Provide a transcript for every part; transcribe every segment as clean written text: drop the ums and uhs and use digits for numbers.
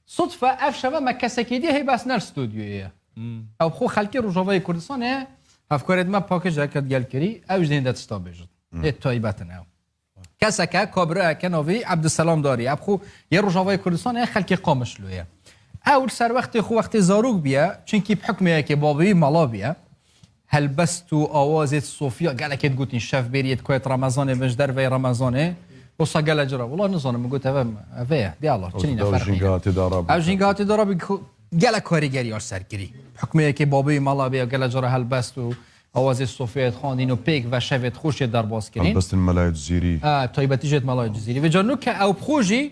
صدفه اف شبه ما کسکیدی هی بس نر استودیویه او خو خلکی روجاوای کردستانه افکارت ما پاکج اکد گل کری او جدین دست استابیجد تایبت نه کسکه کابره کناوی عبدالسلام داری اب خو یه روجاوای کردستانه خلکی قامش لویه اول سر وقتی خو وقتی زاروک بیا چونکی بحکمیه که بابی مالا بیا هل بست و آوازت صوفیا گلکت گوتین شف بریت کویت رمضان مجدر و رمضانه وصا قال اجرا والله نظن قلت افيه ديالر تشنينا فرق او جينغاتي دارا قال كاريجري ار سركري حكمه كي بابي مالا بي قال اجرا هل بست و اوازي الصوفيات خاندين و بيك و شفت خوش در باز كرين بس الملاية الجزيري طيبتي جت ملاية الجزيري وجنوك او بخوجي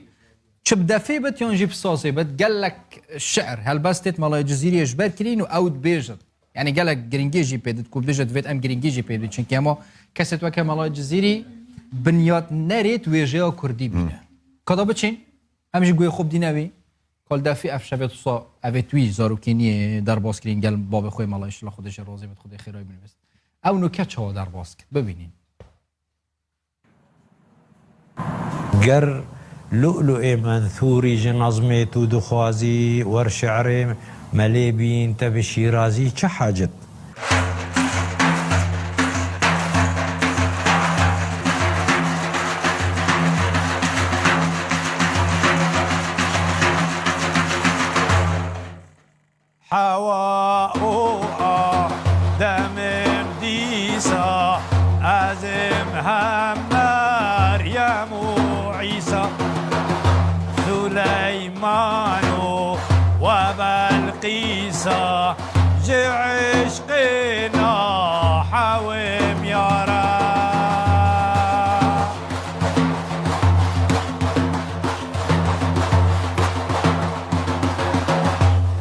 تشبدا في بت ينجيب صاصي بت قال لك الشعر هل بستت ملاية الجزيري اجبر كرين و اوت بيجت يعني قال لك جرينجيجي بيد تكون بيجت فيت ام جرينجيجي بيد چون كما كست وك ملاية الجزيري بنیاد نرید ویژه کردی بینه کدا بچین همیشه گوی خوب دی نوی کال دفعی اف شبت صا اوتوی زاروکینی در باز کردن گل باب خوی مالایش لا خودش راضی بد خودی خیرای بنویست او نکته چه در باز کرد ببینین گر لؤلؤ منثوری جنظمه تو دخوازی ور شعر ملیبین تب شیرازی چه حاجت عشقنا حوم يارا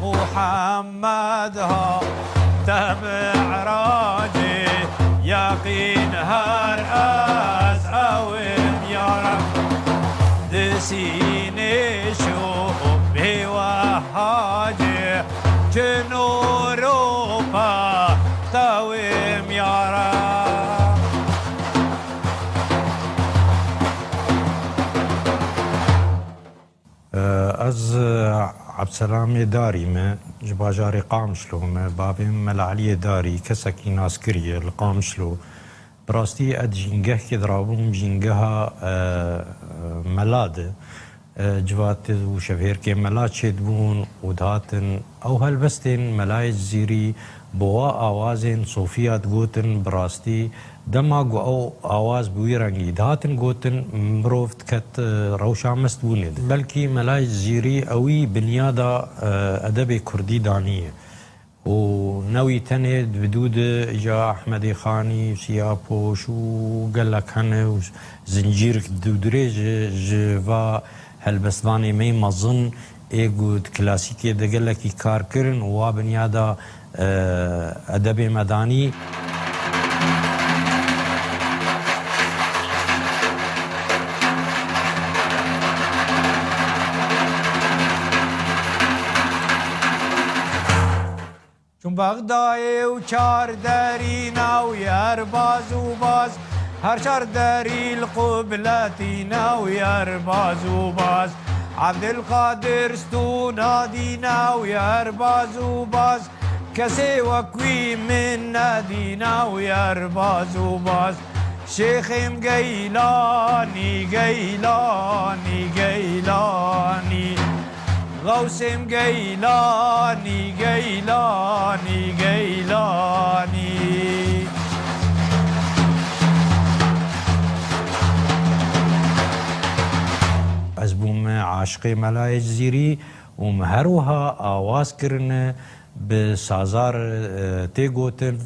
محمد ها تبع راجي يقين هر از اوم يارا دسيني شو بوهاجي جنور تاویم یارا از عبدالسلام داری ما جباجاري قامشلو ما بابي ملعلي داري كسكي ناس كريه القامشلو براستي اد جنگه كي درابون جنگها ملاده جوات و شفير كي ملات شدبون ودهاتن او هالبستن ملاي جزيري بوا آوازن صوفيات گوتن براستی دماغ او آواز بوی رنگی دهاتن گوتن مروفت کت روشا مستونید بلکی ملای جزیری اوی بنیادا ادب کردی دانیه و نوی تنه بدود جا احمدی خانی سیاپوش و گلک هنه و زنجیر دودره جوا هلبستوانی می مزن ایگود کلاسیکی دگلکی کار کرن و بنیادا ادب مدانی چون بغدای و چار داری ناو یار باز و باز هر چار داری القبلتی ناو یار باز و باز عبدالقادر استو نادی ناو یار باز و باز کسی وکوی من نادینا و یار باز و باز شیخم گیلانی گیلانی گیلانی غوثم گیلانی گیلانی گیلانی از بوم عاشق ملای جزیری و مهروها آواز کرنه به سازار تی گوتن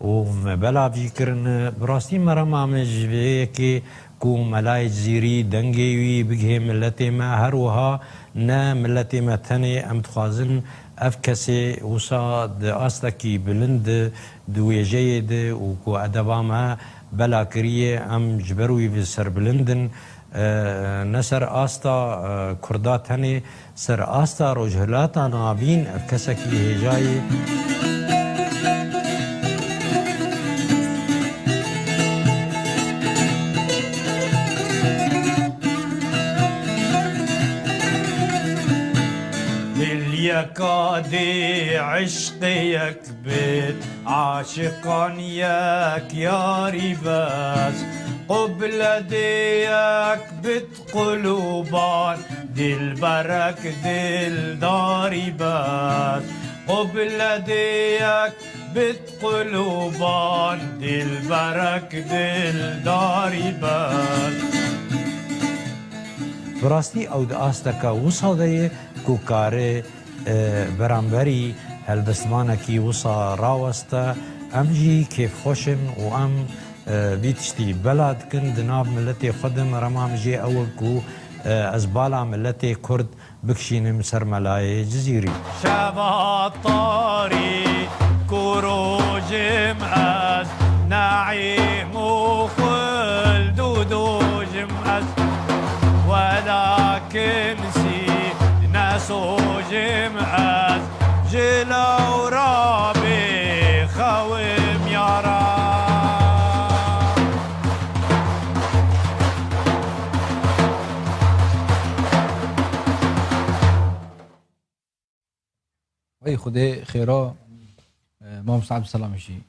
و بلاوی کرن براستی مرم آمجوه که کو ملای جزیری دنگی وی بگه ملت ما هر وها نه ملت ما تنه ام تخوازن اف کسی وصا آستا کی بلند دویجه ده و کو ادبا ما بلا کریه ام جبروی به سر بلندن نسر آستا کردات هنه سر آستا روجهلاتا نابین اف کسکی هجای يكادي عشقيك بيت عاشقان ياك يا ريباس قبل ديك بت قلوبان دل برك دل داري باس قبل ديك بت قلوبان دل برك دل داري باس براستی او د آستکا وصا ده کوکاره برانبری هلبستمانه کی وصا راوسته ام جی کیف خوشن و ام بیتشتی بلد کن دناب ملت خودم رمام جی اول کو از بالا ملت کرد بکشینم سر ملای جزیری شبا طاري كروجم أز نعيم وخلد ودوجم أز ولكن سي ناسوجم أز جلا ورابي خويم يا راب وی خود خیرا مام صاحب سلام شی